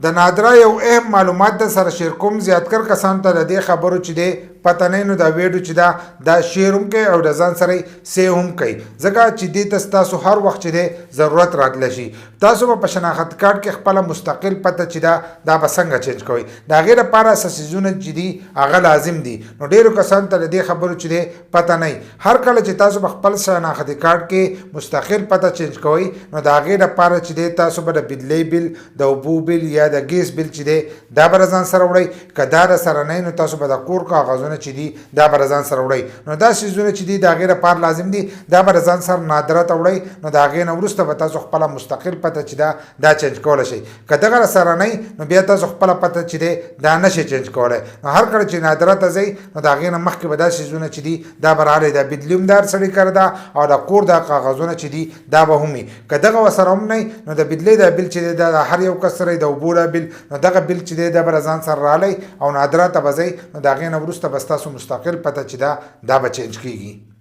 د نادره یو اهم معلومات د سره شیر کوم زیاتکر کسان ته د دې خبرو چې دی پته نه نو دا ویډیو چې دا شیر هم کوي او د ځان سره سیو هم کوي ځکه چې دې ته تاسو هر وخت چې دی ضرورت راتلی شي تاسو به په شناخت کارت کې خپله مستقل پته چې دا به څنګه چینج کوئ د هغې لپاره څه څیزونه چې دي هغه لازم دي نو ډېرو کسانو ته د دې خبرو چې دی پته نه هر کله چې تاسو په خپل شناخت کارت کې مستقل پته چینج کوئ نو د هغې لپاره چې دی تاسو به د بجلۍ بل د اوبو بل یا د ګیس بل چې دی دا به ځان سره وړئ که دا سره نه نو تاسو به د کور کاغذونه چې دي دا به ځان سره وړئ نو دا څیزونه چې دي د هغې لپاره لازم دي دا به ځان سره نادره ته وړئ نو د هغې نه وروسته به تاسو خپله مستقل پته چې دا چینج کولی شئ که دغه سره نه نو بیا تاسو خپله پته چې دی دا نشئ چینج کولی نو هر کله چې نادره ته ځئ نو د هغې نه مخکې به دا څیزونه چې دي دا به راغلی دا بجلي هم د هر سړي کار ده او د کور دا کاغذونه چې دي دا به هم وي که دغه ورسره هم نه نو د بجلۍ دا بل چې دی دا د هر یو کس سره د اوبو دا بل نو دغه بل چې دی دا به ځان سره راغلی او نادره ته به ځئ نو د هغې نه وروسته به ستاسو مستقل پته چې دا به چینج کیږي